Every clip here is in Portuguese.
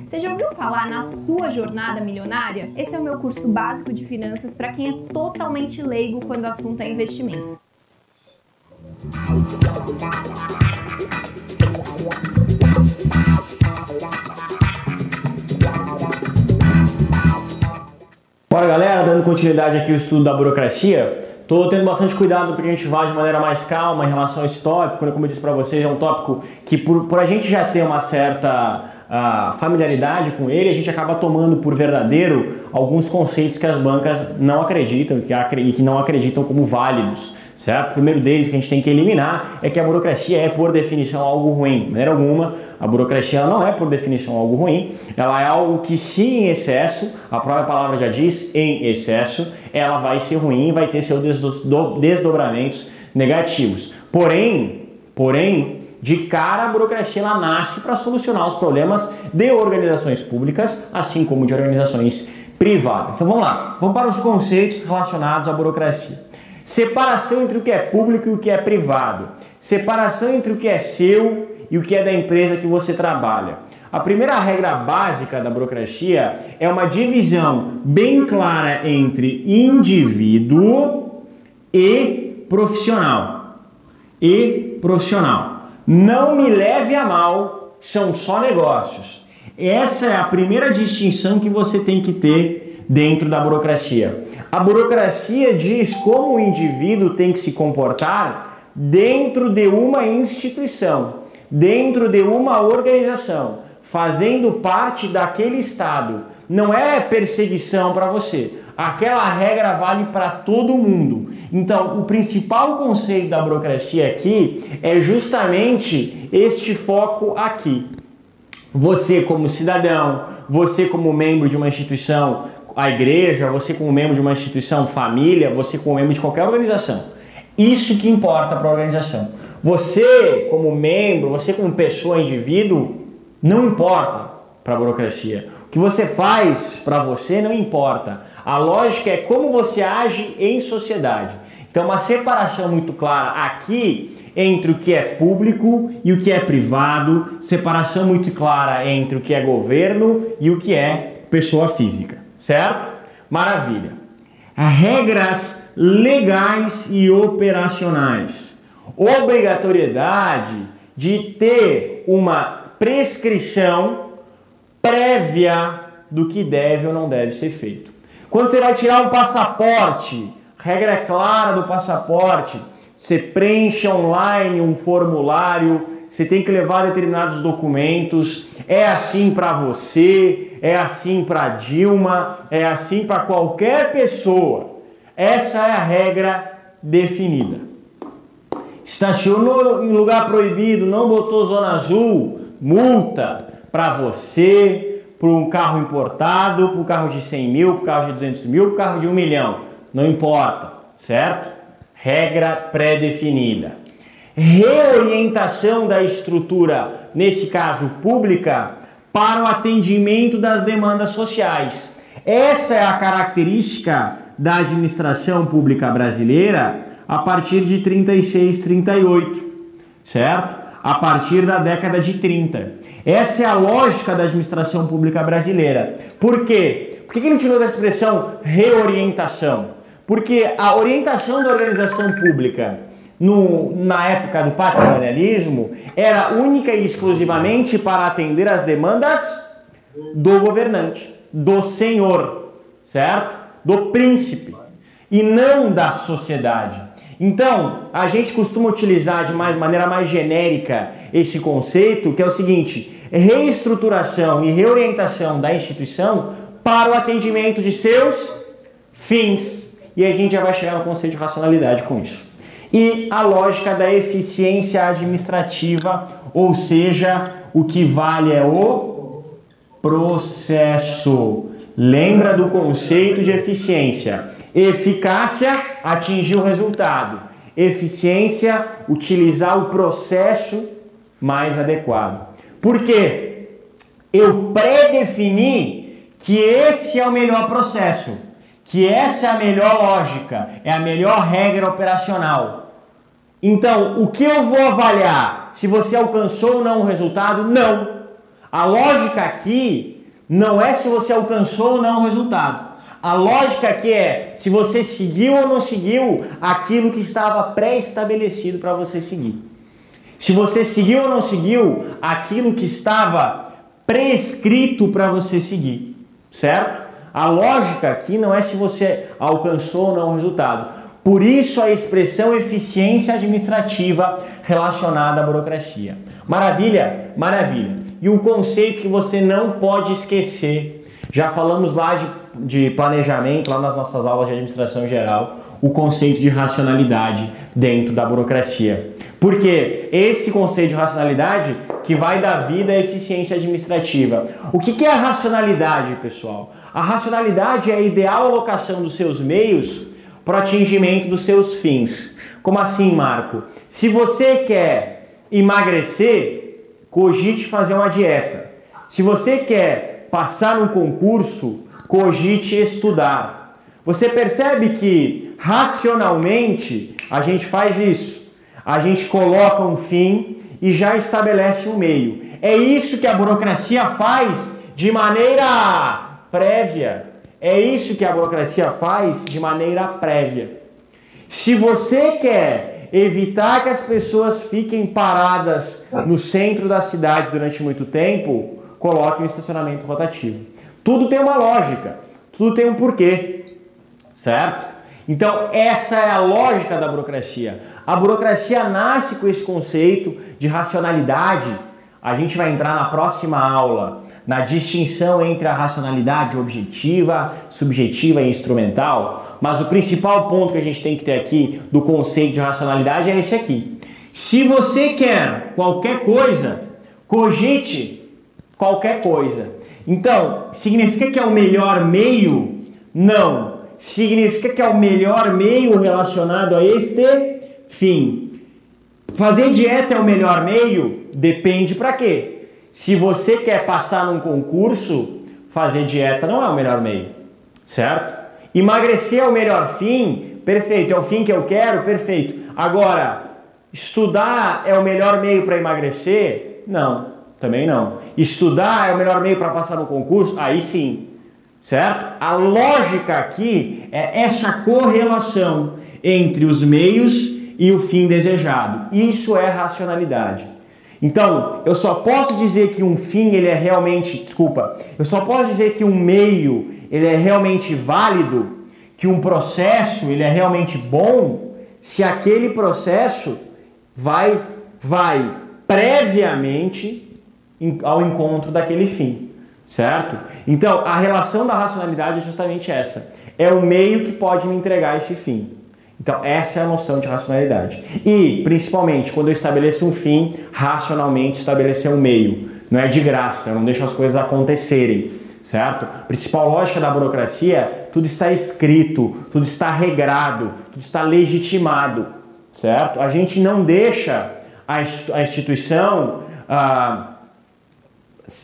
Você já ouviu falar na sua jornada milionária? Esse é o meu curso básico de finanças para quem é totalmente leigo quando o assunto é investimentos. Bora, galera, dando continuidade aqui ao estudo da burocracia. Estou tendo bastante cuidado para que a gente vá de maneira mais calma em relação a esse tópico. Como eu disse para vocês, é um tópico que por a gente já ter uma certa familiaridade com ele, a gente acaba tomando por verdadeiro alguns conceitos que as bancas não acreditam e que não acreditam como válidos, certo? O primeiro deles que a gente tem que eliminar é que a burocracia é, por definição, algo ruim. De maneira alguma, a burocracia ela não é, por definição, algo ruim. Ela é algo que, se em excesso, a própria palavra já diz, em excesso, ela vai ser ruim, vai ter seus desdobramentos negativos. Porém, de cara, a burocracia ela nasce para solucionar os problemas de organizações públicas, assim como de organizações privadas. Então vamos lá, vamos para os conceitos relacionados à burocracia. Separação entre o que é público e o que é privado. Separação entre o que é seu e o que é da empresa que você trabalha. A primeira regra básica da burocracia é uma divisão bem clara entre indivíduo e profissional. Não me leve a mal, são só negócios. Essa é a primeira distinção que você tem que ter dentro da burocracia. A burocracia diz como o indivíduo tem que se comportar dentro de uma instituição, dentro de uma organização, fazendo parte daquele estado. Não é perseguição para você. Aquela regra vale para todo mundo. Então, o principal conceito da burocracia aqui é justamente este foco aqui. Você como cidadão, você como membro de uma instituição, a igreja, você como membro de uma instituição, família, você como membro de qualquer organização. Isso que importa para a organização. Você como membro, você como pessoa, indivíduo, não importa para a burocracia. O que você faz para você não importa. A lógica é como você age em sociedade. Então, uma separação muito clara aqui entre o que é público e o que é privado, separação muito clara entre o que é governo e o que é pessoa física, certo? Maravilha. Regras legais e operacionais. Obrigatoriedade de ter uma prescrição prévia do que deve ou não deve ser feito. Quando você vai tirar um passaporte, regra clara do passaporte, você preenche online um formulário, você tem que levar determinados documentos, é assim para você, é assim para Dilma, é assim para qualquer pessoa. Essa é a regra definida. Estacionou em lugar proibido, não botou zona azul, multa para você, para um carro importado, para um carro de 100 mil, para um carro de 200 mil, para um carro de 1 milhão. Não importa, certo? Regra pré-definida. Reorientação da estrutura, nesse caso pública, para o atendimento das demandas sociais. Essa é a característica da administração pública brasileira a partir de 36, 38, certo? A partir da década de 30. Essa é a lógica da administração pública brasileira. Por quê? Por que a gente usa a expressão reorientação? Porque a orientação da organização pública na época do patrimonialismo era única e exclusivamente para atender às demandas do governante, do senhor, certo? Do príncipe, e não da sociedade. Então, a gente costuma utilizar de maneira mais genérica esse conceito, que é o seguinte: reestruturação e reorientação da instituição para o atendimento de seus fins. E a gente já vai chegar no conceito de racionalidade com isso. E a lógica da eficiência administrativa, ou seja, o que vale é o processo. Lembra do conceito de eficiência. Eficácia, atingir o resultado. Eficiência, utilizar o processo mais adequado. Por quê? Eu pré-defini que esse é o melhor processo, que essa é a melhor lógica, é a melhor regra operacional. Então, o que eu vou avaliar? Se você alcançou ou não o resultado? Não. A lógica aqui não é se você alcançou ou não o resultado. A lógica aqui é se você seguiu ou não seguiu aquilo que estava pré-estabelecido para você seguir. Se você seguiu ou não seguiu aquilo que estava prescrito para você seguir, certo? A lógica aqui não é se você alcançou ou não o resultado. Por isso a expressão eficiência administrativa relacionada à burocracia. Maravilha? Maravilha. E um conceito que você não pode esquecer, já falamos lá de planejamento, lá nas nossas aulas de administração geral, o conceito de racionalidade dentro da burocracia. Porque esse conceito de racionalidade que vai dar vida à eficiência administrativa. O que é a racionalidade, pessoal? A racionalidade é a ideal alocação dos seus meios para o atingimento dos seus fins. Como assim, Marco? Se você quer emagrecer, cogite fazer uma dieta. Se você quer passar num concurso, cogite estudar. Você percebe que racionalmente a gente faz isso. A gente coloca um fim e já estabelece um meio. É isso que a burocracia faz de maneira prévia. É isso que a burocracia faz de maneira prévia. Se você quer evitar que as pessoas fiquem paradas no centro da cidade durante muito tempo, coloque um estacionamento rotativo. Tudo tem uma lógica, tudo tem um porquê, certo? Então essa é a lógica da burocracia. A burocracia nasce com esse conceito de racionalidade. A gente vai entrar na próxima aula na distinção entre a racionalidade objetiva, subjetiva e instrumental, mas o principal ponto que a gente tem que ter aqui do conceito de racionalidade é esse aqui. Se você quer qualquer coisa, cogite qualquer coisa. Então, significa que é o melhor meio? Não. Significa que é o melhor meio relacionado a este fim. Fazer dieta é o melhor meio? Depende para quê? Se você quer passar num concurso, fazer dieta não é o melhor meio, certo? Emagrecer é o melhor fim? Perfeito, é o fim que eu quero? Perfeito. Agora, estudar é o melhor meio para emagrecer? Não, também não. Estudar é o melhor meio para passar no concurso? Aí sim, certo? A lógica aqui é essa correlação entre os meios e o fim desejado. Isso é racionalidade. Então, eu só posso dizer que um fim ele é realmente, eu só posso dizer que um meio ele é realmente válido, que um processo ele é realmente bom, se aquele processo vai previamente ao encontro daquele fim, certo? Então, a relação da racionalidade é justamente essa. É o meio que pode me entregar esse fim. Então, essa é a noção de racionalidade. E, principalmente, quando eu estabeleço um fim, racionalmente estabelecer um meio. Não é de graça, eu não deixo as coisas acontecerem, certo? A principal lógica da burocracia, tudo está escrito, tudo está regrado, tudo está legitimado, certo? A gente não deixa a instituição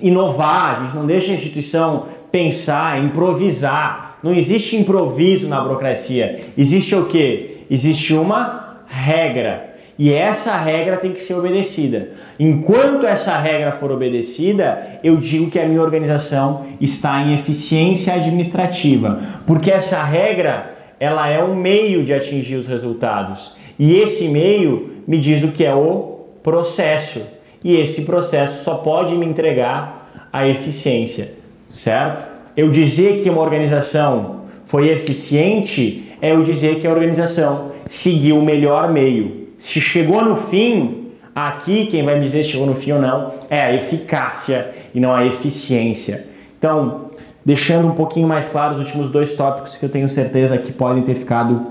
inovar, a gente não deixa a instituição pensar, improvisar. Não existe improviso na burocracia. Existe o quê? Existe uma regra. E essa regra tem que ser obedecida. Enquanto essa regra for obedecida, eu digo que a minha organização está em eficiência administrativa. Porque essa regra, ela é um meio de atingir os resultados. E esse meio me diz o que é o processo. E esse processo só pode me entregar a eficiência, certo? Eu dizer que uma organização foi eficiente é eu dizer que a organização seguiu o melhor meio. Se chegou no fim, aqui quem vai me dizer se chegou no fim ou não é a eficácia e não a eficiência. Então, deixando um pouquinho mais claro os últimos dois tópicos que eu tenho certeza que podem ter ficado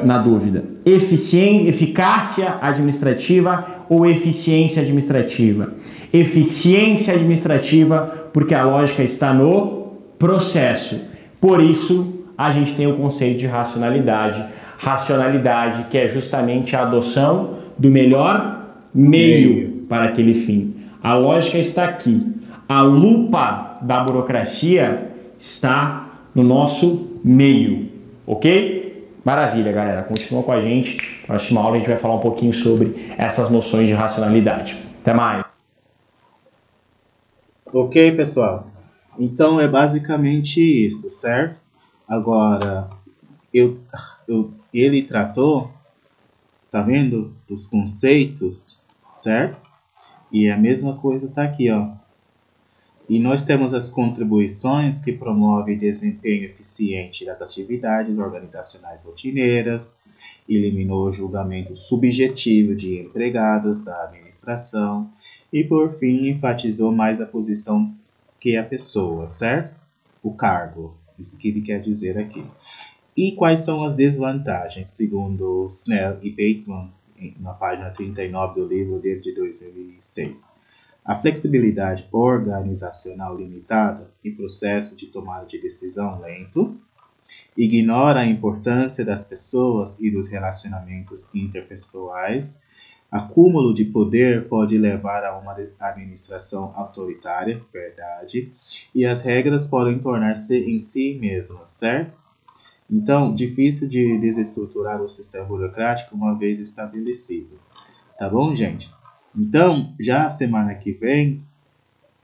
na dúvida. Eficácia administrativa ou eficiência administrativa? Eficiência administrativa porque a lógica está no processo. Por isso, a gente tem o conceito de racionalidade. Racionalidade, que é justamente a adoção do melhor meio para aquele fim. A lógica está aqui. A lupa da burocracia está no nosso meio. Ok? Maravilha, galera. Continua com a gente. Na próxima aula a gente vai falar um pouquinho sobre essas noções de racionalidade. Até mais! Ok, pessoal? Então é basicamente isso, certo? Agora, ele tratou, tá vendo? Dos conceitos, certo? E a mesma coisa tá aqui, ó. E nós temos as contribuições que promovem desempenho eficiente das atividades organizacionais rotineiras, eliminou o julgamento subjetivo de empregados da administração e, por fim, enfatizou mais a posição que a pessoa, certo? O cargo, isso que ele quer dizer aqui. E quais são as desvantagens, segundo Snell e Bateman, na página 39 do livro desde 2006? A flexibilidade organizacional limitada e processo de tomada de decisão lento, ignora a importância das pessoas e dos relacionamentos interpessoais, acúmulo de poder pode levar a uma administração autoritária, verdade, e as regras podem tornar-se em si mesmas, certo? Então, difícil de desestruturar o sistema burocrático uma vez estabelecido. Tá bom, gente? Então, já a semana que vem,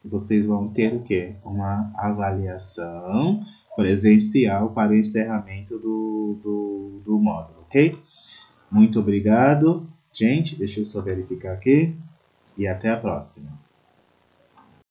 vocês vão ter o quê? Uma avaliação presencial para o encerramento do módulo, ok? Muito obrigado, gente. Deixa eu só verificar aqui. E até a próxima.